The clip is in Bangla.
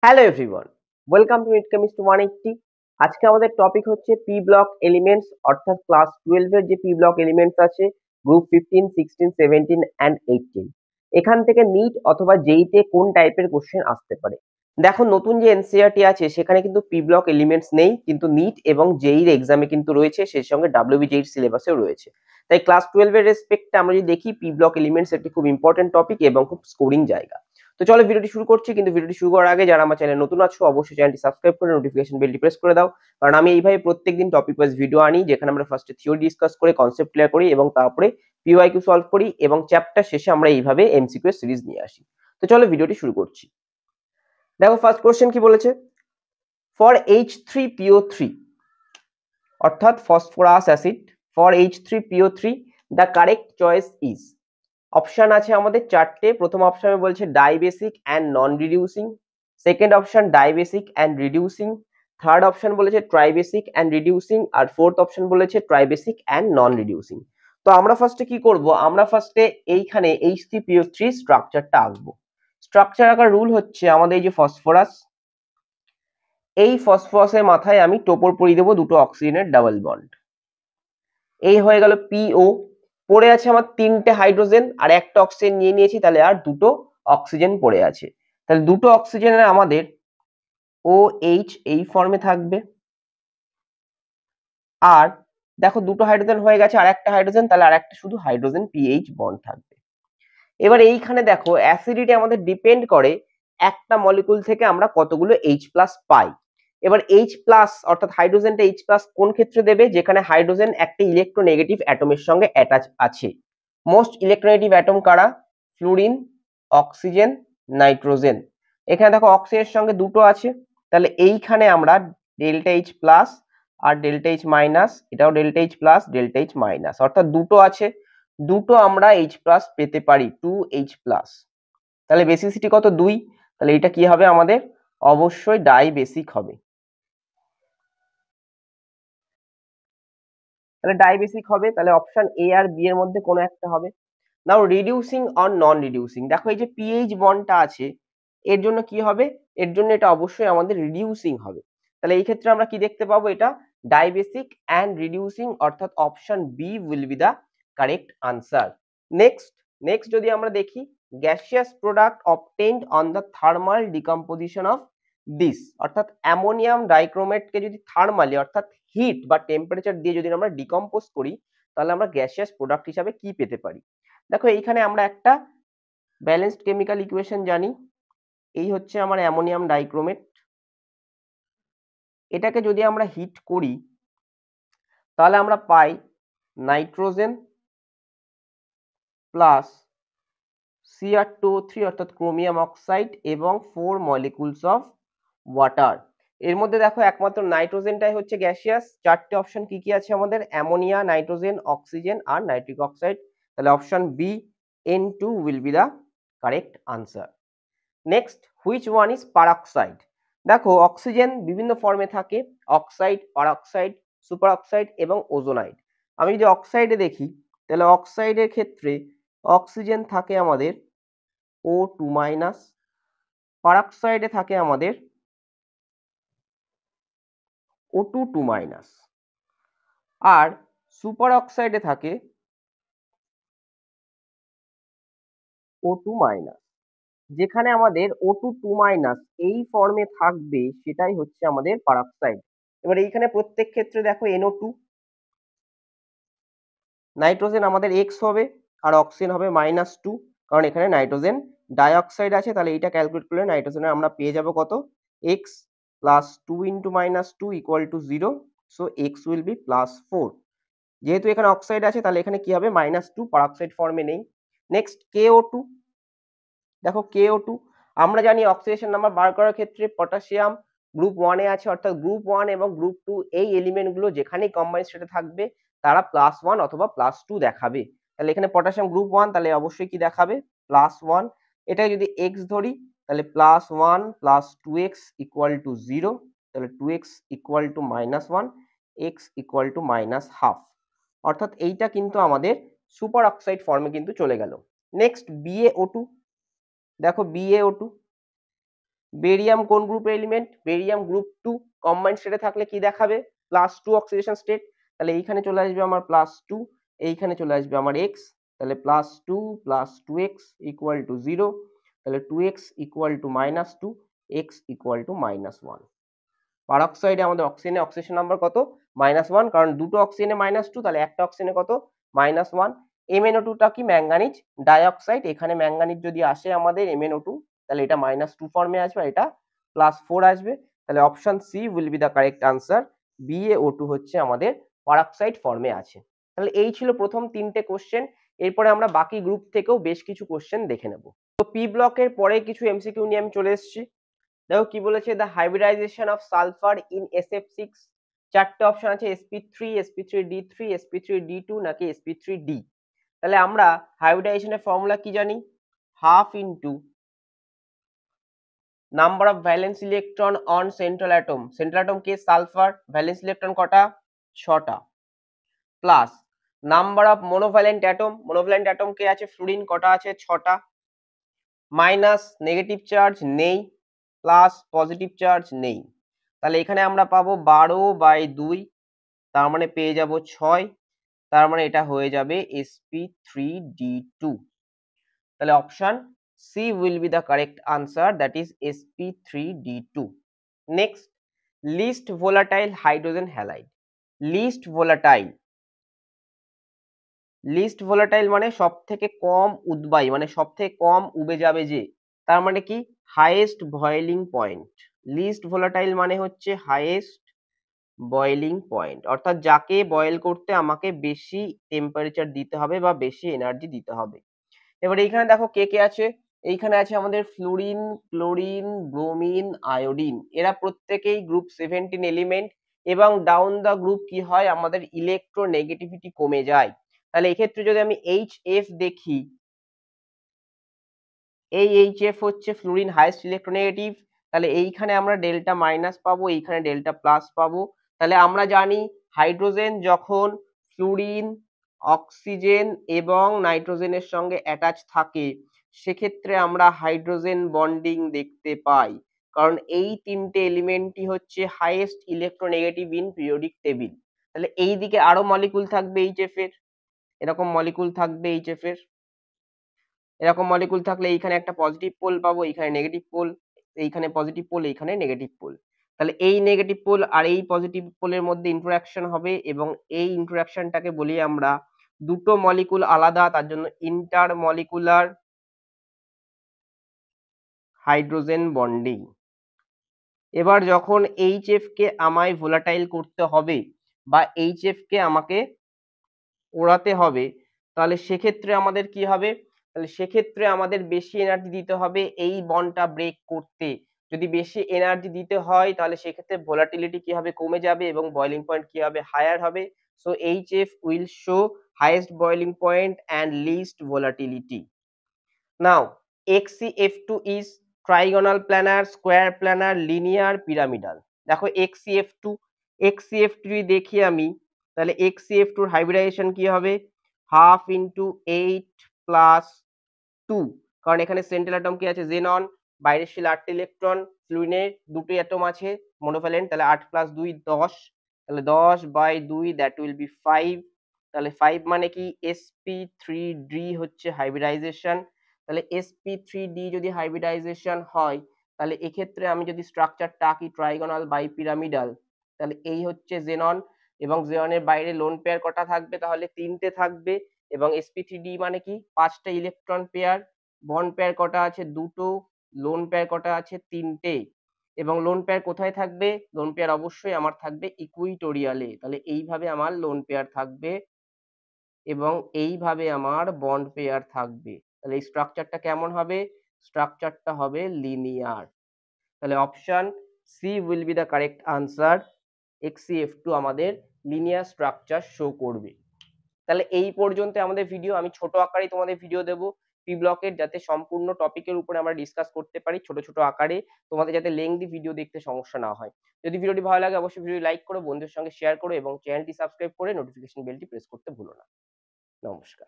Hello everyone, welcome to NEET chemistry 180। আজকে আমাদের টপিক হচ্ছে পি ব্লক এলিমেন্টস, অর্থাৎ ক্লাস 12 এর যে পি ব্লক এলিমেন্টস আছে, গ্রুপ 15, 16, 17 এন্ড 18। এখান থেকে নিট অথবা জেইতে কোন টাইপের কোশ্চেন আসতে পারে। দেখো, নতুন যে এনসিইআরটি আছে সেখানে কিন্তু পি ব্লক এলিমেন্টস নেই, কিন্তু নিট এবং জেইর এক্সামে কিন্তু রয়েছে, সেই সঙ্গে ডাব্লিউবি জেইর সিলেবাসেও রয়েছে। তাই ক্লাস 12 এর রেসপেক্টে আমরা যদি দেখি, পি ব্লক এলিমেন্টস একটি খুব ইম্পর্টেন্ট টপিক এবং খুব স্কোরিং জায়গা। তো চলো ভিডিওটি শুরু করছি, কিন্তু ভিডিওটি শুরু করার আগে যারা আমার চ্যানেলে নতুন আছো অবশ্যই চ্যানেলটি সাবস্ক্রাইব করে নোটিফিকেশন বেলটি প্রেস করে দাও, কারণ আমি এইভাবে প্রত্যেকদিন টপিক ওয়াইজ ভিডিও আনি, যেখানে আমরা ফার্স্টে থিওরি ডিসকাস করে কনসেপ্ট ক্লিয়ার করি এবং তারপরে পিওয়াইকিউ সলভ করি এবং চ্যাপ্টার শেষে আমরা এইভাবে এমসিকিউ সিরিজ নিয়ে আসি। তো চলো ভিডিওটি শুরু করছি। দেখো, ফার্স্ট কোশ্চেন কি বলেছে, ফর H3PO3 অর্থাৎ phosphorous acid, for H3PO3 the correct choice is. Option আছে আমাদের চারটে। প্রথম অপশনে বলছে dibasic and non reducing, second option dibasic and reducing, third option বলেছে ট্রাইবেসিক অ্যান্ড রিডিউসিং, আর ফোর্থ অপশন বলেছে ট্রাইবেসিক অ্যান্ড নন রিডিউসিং। তো আমরা ফার্স্টে কি করব, আমরা ফার্স্টে এইখানে H3PO3 স্ট্রাকচারটা আঁকবো। স্ট্রাকচার আঁকার রুল হচ্ছে, আমাদের এই যে ফসফরাস, এই ফসফরাসের মাথায় আমি টোপর পরিয়ে দেবো দুটো অক্সিজেনের ডাবল বন্ড। এই হয়ে গেল পিও। পড়ে আছে আমার তিনটে হাইড্রোজেন আর একটা অক্সিজেন নিয়ে নিয়েছি, তাহলে আর দুটো অক্সিজেন পড়ে আছে। তাহলে দুটো অক্সিজেনের আমাদের OH এই ফর্মে থাকবে। আর দেখো, দুটো হাইড্রোজেন হয়ে গেছে, আর একটা হাইড্রোজেন, তাহলে আর একটা শুধু হাইড্রোজেন পিএইচ বন্ড থাকবে। এবার এইখানে দেখো, অ্যাসিডিটি আমাদের ডিপেন্ড করে একটা মলিকুল থেকে আমরা কতগুলো H প্লাস পাই। এবার H প্লাস অর্থাৎ হাইড্রোজেনটা H প্লাস কোন ক্ষেত্রে দেবে, যেখানে হাইড্রোজেন একটা ইলেকট্রোনেগেটিভ অ্যাটমের সঙ্গে অ্যাটাচ আছে। মোস্ট ইলেকট্রোনেগেটিভ অ্যাটম কারা, ফ্লুরিন, অক্সিজেন, নাইট্রোজেন। এখানে দেখো অক্সিজেনের সঙ্গে দুটো আছে, তাহলে এইখানে আমরা ডেল্টা H প্লাস আর ডেল্টা H মাইনাস, এটাও delta H plus delta H minus, অর্থাৎ দুটো আছে, দুটো আমরা H প্লাস পেতে পারি, 2H প্লাস। তাহলে বেসিসিটি কত, 2। তাহলে এটা কি হবে আমাদের, অবশ্যই ডাইবেসিক হবে। তাহলে ডাইবেসিক হবে, তাহলে অপশন এ আর বি এর মধ্যে কোনো একটা হবে। নাও রিডিউসিং অর নন রিডিউসিং, দেখো এই যে পিএইচ বন্ডটা আছে, এর জন্য কি হবে, এর জন্য এটা অবশ্যই আমাদের রিডিউসিং হবে। তাহলে এই ক্ষেত্রে আমরা কি দেখতে পাবো, এটা ডাইবেসিক অ্যান্ড রিডিউসিং, অর্থাৎ option B will be the correct answer. Next next যদি আমরা দেখি, gaseous product obtained on the thermal decomposition of this, অর্থাৎ অ্যামোনিয়াম ডাইক্রোমেটকে যদি থার্মালি অর্থাৎ হিট বা টেম্পারেচার দিয়ে যদি আমরা ডিকম্পোজ করি, তাহলে আমরা গ্যাসিয়াস প্রোডাক্ট হিসাবে কি পেতে পারি। দেখো, এইখানে আমরা একটা ব্যালেন্সড কেমিক্যাল ইকুয়েশন জানি। এই হচ্ছে আমার অ্যামোনিয়াম ডাইক্রোমেট, এটাকে যদি আমরা হিট করি তাহলে আমরা পাই নাইট্রোজেন প্লাস Cr2O3 অর্থাৎ ক্রোমিয়াম অক্সাইড এবং 4 মলিকুলস অফ ওয়াটার। এর মধ্যে দেখো একমাত্র নাইট্রোজেনটাই হচ্ছে গ্যাসিয়াস। চারটে অপশন কি কি আছে আমাদের, অ্যামোনিয়া, নাইট্রোজেন, অক্সিজেন আর নাইট্রিক অক্সাইড। তাহলে option B N2 will be the correct answer. Next, which one is peroxide. দেখো, অক্সিজেন বিভিন্ন ফর্মে থাকে, অক্সাইড, পারঅক্সাইড, সুপার অক্সাইড এবং ওজোনাইড। আমি যদি অক্সাইডে দেখি, তাহলে অক্সাইডের ক্ষেত্রে অক্সিজেন থাকে আমাদের O2 মাইনাস, পারঅক্সাইডে থাকে আমাদের O2 2 মাইনাস, আর সুপার অক্সাইডে থাকে O2 মাইনাস। যেখানে আমাদের O2 2 মাইনাস এই ফর্মে থাকবে সেটাই হচ্ছে আমাদের পারঅক্সাইড। এবার এইখানে প্রত্যেক ক্ষেত্রে দেখো NO2, নাইট্রোজেন আমাদের X হবে আর অক্সিজেন হবে -2, কারণ এখানে নাইট্রোজেন ডাইঅক্সাইড আছে। তাহলে এইটা ক্যালকুলেট করলে নাইট্রোজেনের আমরা পেয়ে যাব কত, X plus 2 into -2 equal to 0, so X will be +4। যেহেতু এখানে অক্সাইড আছে তাহলে এখানে কি হবে, -2 পারঅক্সাইড ফর্মে নেই। নেক্সট KO2, দেখো KO2 আমরা জানি অক্সিডেশন নাম্বার বার করার ক্ষেত্রে পটাশিয়াম গ্রুপ 1 এ আছে, অর্থাৎ গ্রুপ 1 এবং গ্রুপ 2 এই এলিমেন্ট গুলো যেখানেই কম্বাইন্ড স্টেটে থাকবে তারা +1 অথবা +2 দেখাবে। তাহলে এখানে পটাশিয়াম গ্রুপ 1, তাহলে অবশ্যই কি দেখাবে, +1। এটাকে যদি x ধরি তাহলে +1 + 2x = 0, তাহলে 2x = -1, x = -1/2, অর্থাৎ এইটা কিন্তু আমাদের সুপার অক্সাইড ফর্মে কিন্তু চলে গেল। নেক্সট BaO2, দেখো BaO2 বেরিয়াম কোন গ্রুপের এলিমেন্ট? বেরিয়াম গ্রুপ 2, কম্বাইন্ড স্টেটে থাকলে কি দেখাবে? +2 অক্সিডেশন স্টেট। তাহলে এইখানে চলে আসবে আমার +2, এইখানে চলে আসবে আমার x, তাহলে +2 + 2x = 0, তাহলে 2x = -2, x = -1। পারঅক্সাইডে আমাদের অক্সিজেনের অক্সিডেশন নাম্বার কত? -1, কারণ দুটো অক্সিজেনে -2, তাহলে একটা অক্সিজেনে কত? -1। MnO2 টা কি? Manganese dioxide. এখানে ম্যাঙ্গানিজ যদি আসে আমাদের MnO2, তাহলে এটা -2 ফর্মে আসবে, এটা +4 আসবে। তাহলে option C will be the correct answer. BaO2 হচ্ছে আমাদের পারঅক্সাইড ফর্মে আছে। তাহলে এই ছিল প্রথম 3টে কোশ্চেন। এরপরে আমরা বাকি গ্রুপ থেকেও বেশ কিছু কোশ্চেন দেখে নেব। তো পি ব্লকের পরে কিছু এমসিকিউ নিয়ে আমি চলে এসেছি। দেখো কি বলেছে, the hybridization of sulphur in SF6। চারটে অপশন আছে, sp3, sp3d3, sp3d2 নাকি sp3d। তাহলে আমরা হাইব্রিডাইজেশনের ফর্মুলা কি জানি? Half into number of valence electron on central atom. Central atom কে? সালফার। ভ্যালেন্স ইলেকট্রন কটা? 6টা। Plus number of monovalent atom. Monovalent atom কে আছে? ফ্লুরিন। কটা আছে? 6টা। মাইনাস নেগেটিভ চার্জ নেই, প্লাস পজিটিভ চার্জ নেই। তাহলে এখানে আমরা পাবো 12/2, তার মানে পেয়ে যাব 6, তার মানে এটা হয়ে যাবে sp3d2। তাহলে option C will be the correct answer, that is sp3d2। Next, least volatile hydrogen halide. Least volatile, least volatile মানে সব থেকে কম উদ্বায়ী, মানে সব থেকে কম উবে যাবে যে, তার মানে কি? Highest boiling point. Least volatile মানে হচ্ছে হাইয়েস্ট বয়েলিং পয়েন্ট, অর্থাৎ যাকে বয়েল করতে আমাকে বেশি টেম্পারেচার দিতে হবে বা বেশি এনার্জি দিতে হবে। এবার এইখানে দেখো কে কে আছে। এইখানে আছে আমাদের ফ্লুরিন, ক্লোরিন, ব্রোমিন, আয়োডিন। এরা প্রত্যেকেই গ্রুপ 17 এলিমেন্ট, এবং ডাউন দা গ্রুপ কি হয়? আমাদের ইলেকট্রোনেগেটিভিটি কমে যায়। তাহলে এক্ষেত্রে যদি আমি HF দেখি, এই HF হচ্ছে ফ্লুরিন হাইয়েস্ট ইলেকট্রোনেগেটিভ। তাহলে এইখানে আমরা ডেল্টা মাইনাস পাবো, এইখানে ডেল্টা প্লাস পাবো। তাহলে আমরা জানি হাইড্রোজেন যখন ফ্লুরিন, অক্সিজেন এবং নাইট্রোজেনের সঙ্গে অ্যাটাচ থাকে, সেক্ষেত্রে আমরা হাইড্রোজেন বন্ডিং দেখতে পাই, কারণ এই তিনটে এলিমেন্টই হচ্ছে highest electronegative in periodic table. তাহলে এই দিকে আরো মলিকুল থাকবে HF এর, এরকম মলিকুল থাকবে HF এর। এরকম মলিকুল থাকলে এইখানে একটা পজিটিভ পোল পাবো, এইখানে নেগেটিভ পোল, এইখানে পজিটিভ পোল, এইখানে নেগেটিভ পোল। তাহলে এই নেগেটিভ পোল আর এই পজিটিভ পোলের মধ্যে ইন্টারঅ্যাকশন হবে, এবং এই ইন্টারঅ্যাকশনটাকে বলি আমরা, দুটো মলিকুল আলাদা তার জন্য ইন্টার মলিকুলার হাইড্রোজেন বন্ডিং। এবার যখন HF কে আমায় ভোলাটাইল করতে হবে বা HF কে আমাকে ওড়াতে হবে, তাহলে সেক্ষেত্রে আমাদের কি হবে? তাহলে সেক্ষেত্রে আমাদের বেশি এনার্জি দিতে হবে এই বন্ডটা ব্রেক করতে। যদি বেশি এনার্জি দিতে হয়, তাহলে সেক্ষেত্রে ভোলাটিলিটি কি হবে? কমে যাবে, এবং বয়লিং পয়েন্ট কি হবে? হায়ার হবে। So HF will show highest boiling point and least volatility. Now HCF2 is trigonal planar, square planar, linear, pyramidal. দেখো HCF2, HCF2 যদি দেখি আমি, তাহলে HCF2 এর হাইব্রিডাইজেশন কি হবে? হাফ ইন্টু 8 প্লাস 2, কারণ এখানে সেন্ট্রাল অ্যাটম কি আছে? জেনন। বাইরে ছিল 8টি ইলেকট্রন, ফ্লুরিনের দুটি অ্যাটম আছে মনোভ্যালেন্ট, তাহলে 8 প্লাস 2 10, তাহলে 10/2 দ্যাট উইল বি 5। তাহলে 5 মানে কি? sp3d হচ্ছে হাইব্রিডাইজেশন। তাহলে sp3d যদি হাইব্রিডাইজেশন হয়, তাহলে এক্ষেত্রে আমি যদি স্ট্রাকচারটা আঁকি ট্রাইগোনাল বাই পিরামিডাল, তাহলে এই হচ্ছে জেনন, এবং জেননের বাইরে লোন পেয়ার কটা থাকবে? তাহলে 3টে থাকবে। এবং sp3d মানে কি? 5টা ইলেকট্রন পেয়ার। বন্ড পেয়ার কটা আছে? 2টো। লোন পেয়ার কটা আছে? 3টে। এবং লোন পেয়ার কোথায় থাকবে? লোন পেয়ার অবশ্যই আমার থাকবে ইকুইটোরিয়ালে। তাহলে এইভাবে আমার লোন পেয়ার থাকবে, এবং এইভাবে আমার বন্ড পেয়ার থাকবে। তাহলে এই স্ট্রাকচারটা কেমন হবে? স্ট্রাকচারটা হবে লিনিয়ার। তাহলে option C will be the correct answer. HCF2 আমাদের লিনিয়ার স্ট্রাকচার শো করবে। তাহলে এই পর্যন্ত আমাদের ভিডিও। আমি ছোট আকারে তোমাদের ভিডিও দেবো পি ব্লকের, যাতে সম্পূর্ণ টপিকের উপরে আমরা ডিসকাস করতে পারি ছোট ছোট আকারে, তোমাদের যাতে লেংদি ভিডিও দেখতে সমস্যা না হয়। যদি ভিডিওটি ভালো লাগে অবশ্যই ভিডিও লাইক করো, বন্ধুদের সঙ্গে শেয়ার করো, এবং চ্যানেলটি সাবস্ক্রাইব করে নোটিফিকেশন বেলটি প্রেস করতে ভুলো না। নমস্কার।